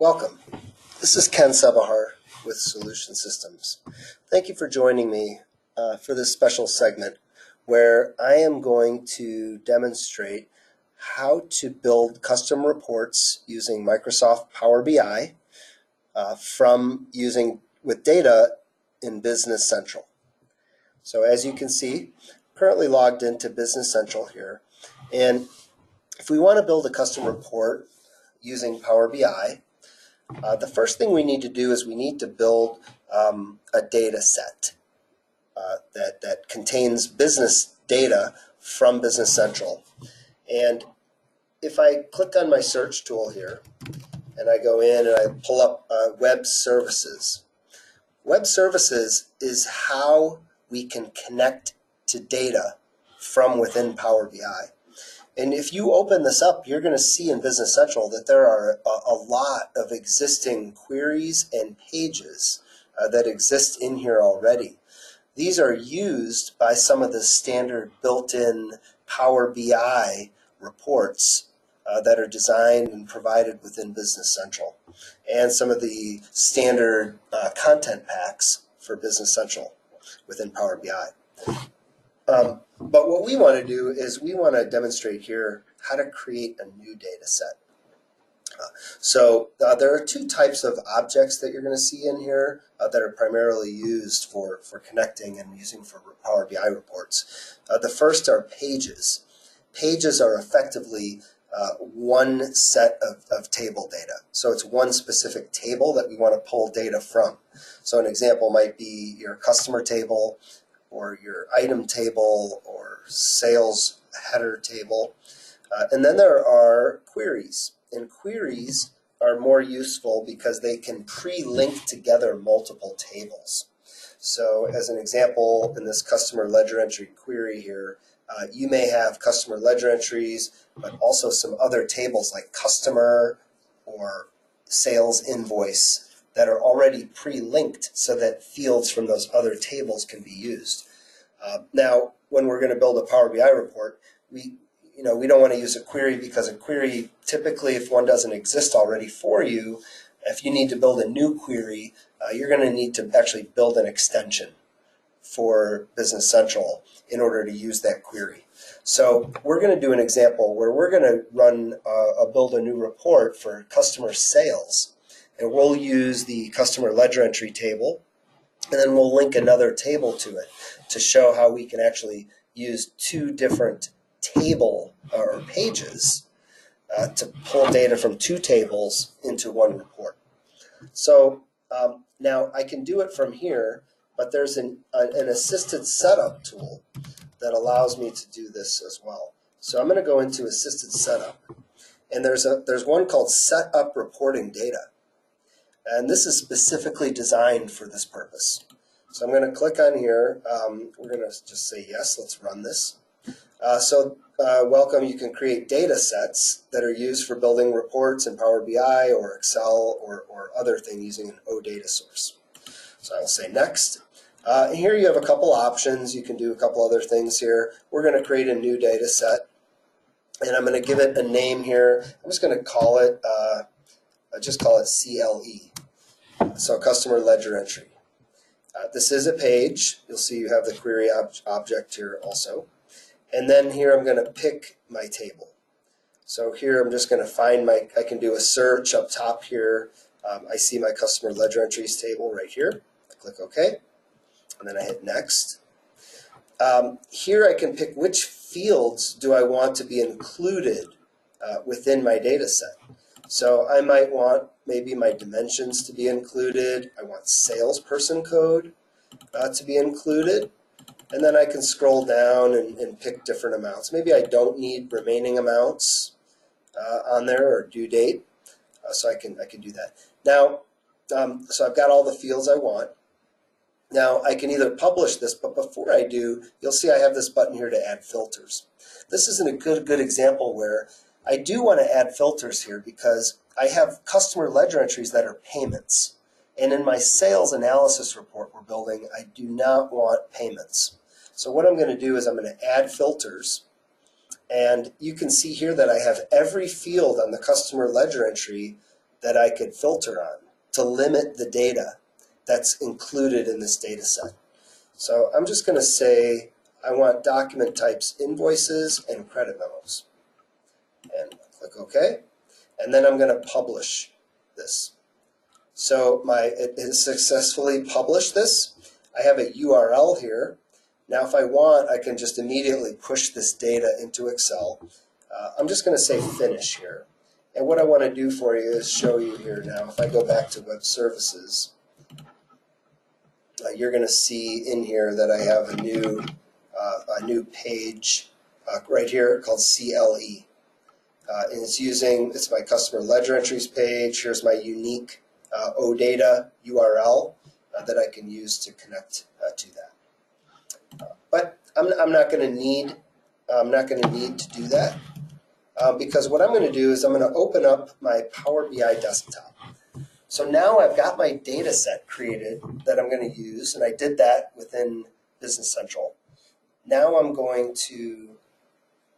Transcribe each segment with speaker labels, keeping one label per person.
Speaker 1: Welcome. This is Ken Sebahar with Solution Systems. Thank you for joining me for this special segment where I am going to demonstrate how to build custom reports using Microsoft Power BI with data in Business Central. So as you can see, currently logged into Business Central here, and if we want to build a custom report using Power BI, the first thing we need to do is we need to build a data set that contains business data from Business Central. And if I click on my search tool here and I go in and I pull up web services, web services is how we can connect to data from within Power BI. And if you open this up, you're going to see in Business Central that there are a lot of existing queries and pages that exist in here already. These are used by some of the standard built-in Power BI reports that are designed and provided within Business Central, and some of the standard content packs for Business Central within Power BI. But what we want to do is we want to demonstrate here how to create a new data set. So there are two types of objects that you're going to see in here that are primarily used for connecting and using for Power BI reports. The first are pages. Pages are effectively one set of table data. So it's one specific table that we want to pull data from. So an example might be your customer table, or your item table, or sales header table. And then there are queries. And queries are more useful because they can pre-link together multiple tables. So as an example, in this customer ledger entry query here, you may have customer ledger entries, but also some other tables like customer or sales invoice that are already pre-linked so that fields from those other tables can be used. Now, when we're going to build a Power BI report, we don't want to use a query, because a query, typically if one doesn't exist already for you, if you need to build a new query, you're going to need to actually build an extension for Business Central in order to use that query. So we're going to do an example where we're going to build a new report for customer sales. And we'll use the customer ledger entry table, and then we'll link another table to it to show how we can actually use two different table or pages to pull data from two tables into one report. So now I can do it from here, but there's an assisted setup tool that allows me to do this as well. So I'm going to go into assisted setup, and there's one called Set Up Reporting Data. And this is specifically designed for this purpose. So I'm going to click on here. We're going to just say yes. Let's run this. Welcome. You can create data sets that are used for building reports in Power BI or Excel or other thing using an OData source. So I'll say next. Here you have a couple options. You can do a couple other things here. We're going to create a new data set, and I'm going to give it a name here. I'm just going to call it CLE. So customer ledger entry. This is a page. You'll see you have the query object here also. And then here I'm going to pick my table. So here I'm just going to find I can do a search up top here. I see my customer ledger entries table right here. I click OK, and then I hit next. Here I can pick which fields do I want to be included within my data set. So I might want maybe my dimensions to be included. I want salesperson code to be included. And then I can scroll down and pick different amounts. Maybe I don't need remaining amounts on there, or due date. So I can do that. Now, so I've got all the fields I want. Now I can either publish this, but before I do, you'll see I have this button here to add filters. This isn't a good example where I do want to add filters here, because I have customer ledger entries that are payments. And in my sales analysis report we're building, I do not want payments. So what I'm going to do is I'm going to add filters. And you can see here that I have every field on the customer ledger entry that I could filter on to limit the data that's included in this data set. So I'm just going to say I want document types invoices and credit memos. And click OK. And then I'm going to publish this. So it has successfully published this. I have a URL here. Now if I want, I can just immediately push this data into Excel. I'm just going to say finish here. And what I want to do for you is show you here now. If I go back to web services, you're going to see in here that I have a new page right here called CLE. And it's my customer ledger entries page. Here's my unique OData URL that I can use to connect to that. But I'm not going to need to do that because what I'm going to do is I'm going to open up my Power BI desktop. So now I've got my data set created that I'm going to use, and I did that within Business Central. Now I'm going to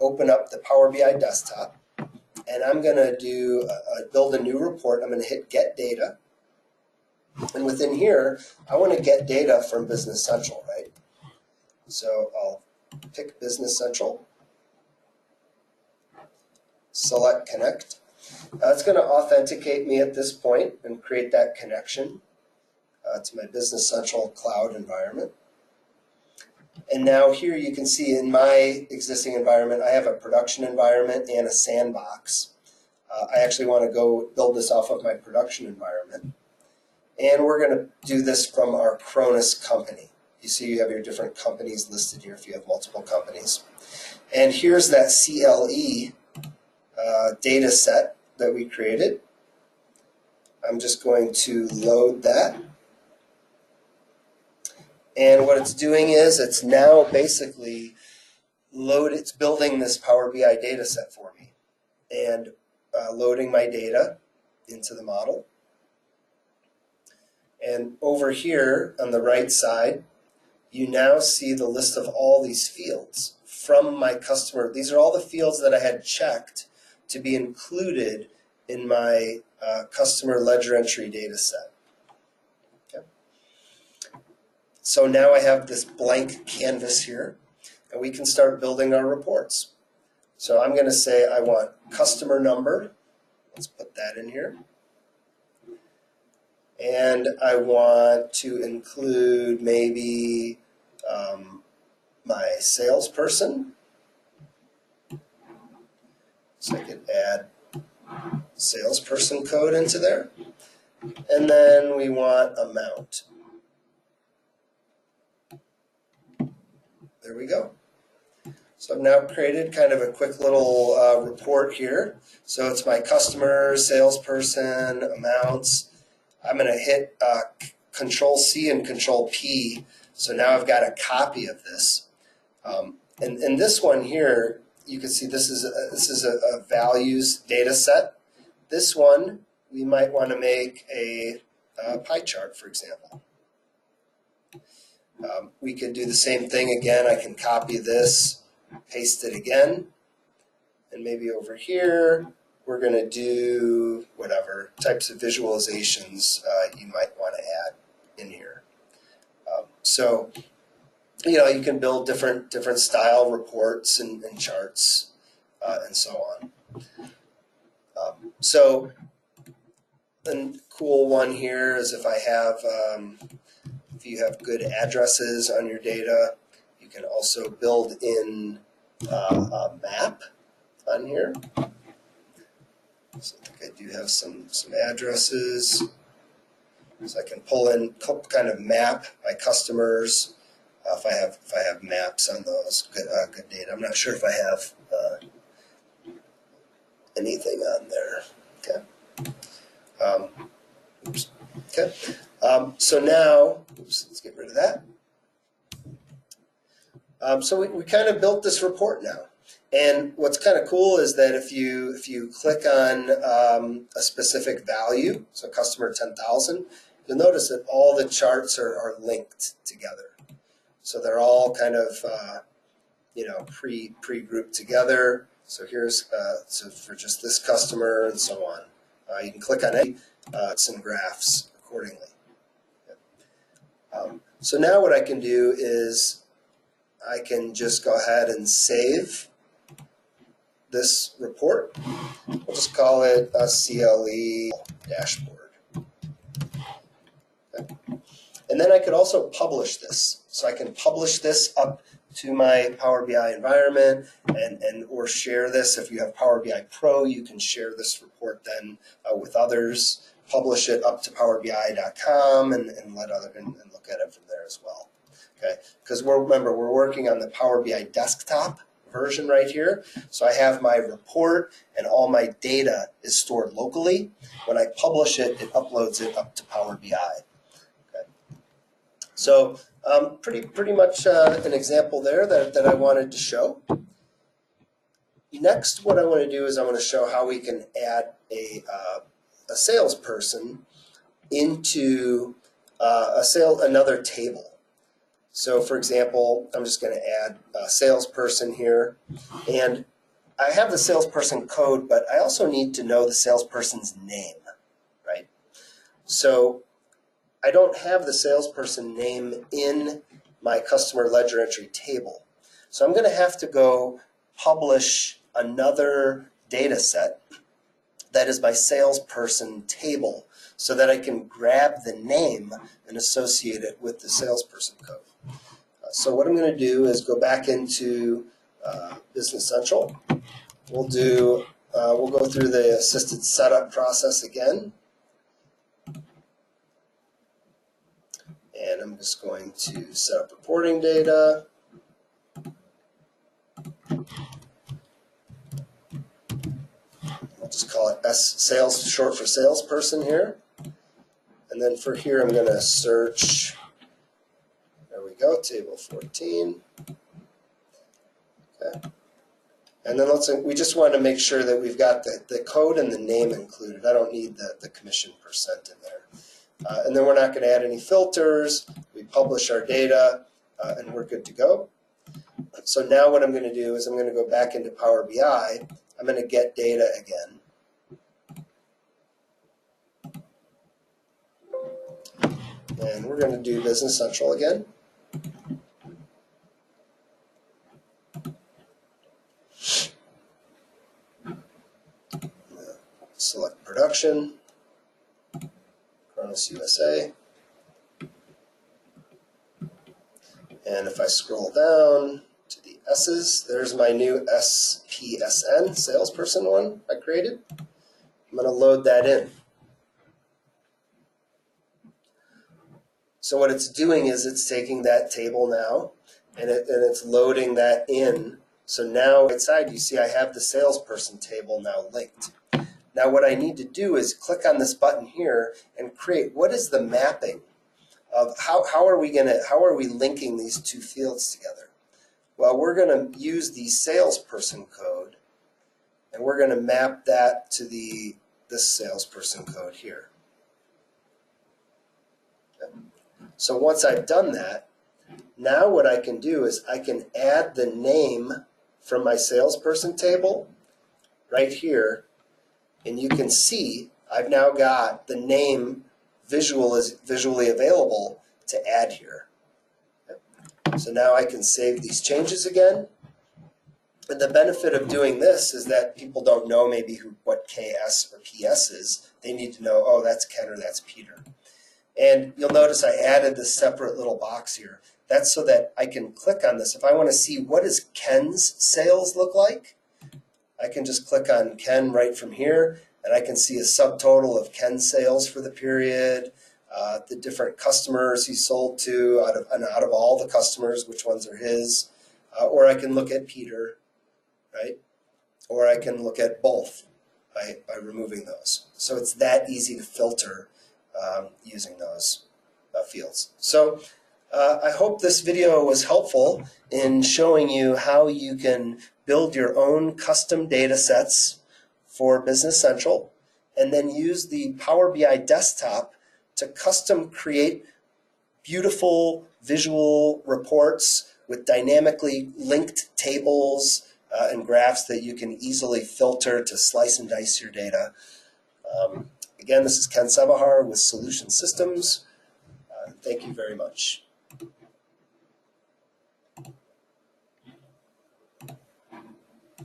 Speaker 1: open up the Power BI desktop, and I'm going to build a new report. I'm going to hit Get Data. And within here, I want to get data from Business Central, right? So I'll pick Business Central, select Connect. It's going to authenticate me at this point and create that connection to my Business Central cloud environment. And now here you can see in my existing environment, I have a production environment and a sandbox. I actually want to go build this off of my production environment. And we're going to do this from our Cronus company. You see you have your different companies listed here if you have multiple companies. And here's that CLE data set that we created. I'm just going to load that. And what it's doing is it's now basically it's building this Power BI data set for me and loading my data into the model. And over here on the right side, you now see the list of all these fields from my customer. These are all the fields that I had checked to be included in my customer ledger entry data set. Okay. So now I have this blank canvas here, and we can start building our reports. So I'm going to say I want customer number. Let's put that in here. And I want to include maybe my salesperson. So I could add salesperson code into there. And then we want amount. There we go. So I've now created kind of a quick little report here. So it's my customer, salesperson, amounts. I'm going to hit Control C and Control P. So now I've got a copy of this. And this one here, you can see this is a values data set. This one, we might want to make a pie chart, for example. We could do the same thing again. I can copy this, paste it again, and maybe over here, we're going to do whatever types of visualizations you might want to add in here. So, you can build different style reports and charts and so on. So, the cool one here is if you have good addresses on your data, you can also build in a map on here. So I think I do have some addresses. So I can pull in, kind of map my customers if I have maps on those. Good data. I'm not sure if I have anything on there. Okay. Oops. Okay. So now, let's get rid of that. So we kind of built this report now. And what's kind of cool is that if you click on a specific value, so customer 10,000, you'll notice that all the charts are linked together. So they're all kind of pre-grouped together. So here's so for just this customer and so on. You can click on any and graphs accordingly. So now what I can do is I can just go ahead and save this report. We'll just call it a CLE dashboard. Okay. And then I could also publish this. So I can publish this up to my Power BI environment and or share this. If you have Power BI Pro, you can share this report then with others, publish it up to powerbi.com and let other and look at it from there as well. Okay, because remember, we're working on the Power BI desktop version right here. So I have my report and all my data is stored locally. When I publish it, it uploads it up to Power BI. Okay. So pretty much an example there that I wanted to show. Next, what I want to do is I want to show how we can add a salesperson into another table. So for example, I'm just going to add a salesperson here, and I have the salesperson code, but I also need to know the salesperson's name, right? So I don't have the salesperson name in my customer ledger entry table. So I'm going to have to go publish another data set that is my salesperson table so that I can grab the name and associate it with the salesperson code. So what I'm going to do is go back into Business Central. We'll go through the assisted setup process again. And I'm just going to set up reporting data. I'll just call it sales, short for salesperson here. And then for here, I'm going to search. There we go, table 14. Okay. And then we just want to make sure that we've got the code and the name included. I don't need the commission percent in there. And then we're not going to add any filters. We publish our data, and we're good to go. So now what I'm going to do is I'm going to go back into Power BI. I'm going to get data again. And we're going to do Business Central again. Select production, Kronos USA. And if I scroll down to the S's, there's my new SPSN, salesperson one I created. I'm going to load that in. So what it's doing is it's taking that table now and it's loading that in. So now inside you see I have the salesperson table now linked. Now what I need to do is click on this button here and create what is the mapping of how are we linking these two fields together? Well, we're going to use the salesperson code and we're going to map that to this salesperson code here. Okay. So once I've done that, now what I can do is I can add the name from my salesperson table right here. And you can see I've now got the name visually available to add here. Okay. So now I can save these changes again. And the benefit of doing this is that people don't know maybe what KS or PS is. They need to know, oh, that's Ken or that's Peter. And you'll notice I added this separate little box here. That's so that I can click on this. If I want to see what does Ken's sales look like, I can just click on Ken right from here, and I can see a subtotal of Ken's sales for the period, the different customers he sold to out of all the customers, which ones are his, or I can look at Peter, right? Or I can look at both by removing those. So it's that easy to filter using those fields. So I hope this video was helpful in showing you how you can build your own custom data sets for Business Central and then use the Power BI desktop to custom create beautiful visual reports with dynamically linked tables and graphs that you can easily filter to slice and dice your data. Again, this is Ken Savahar with Solution Systems. Thank you very much.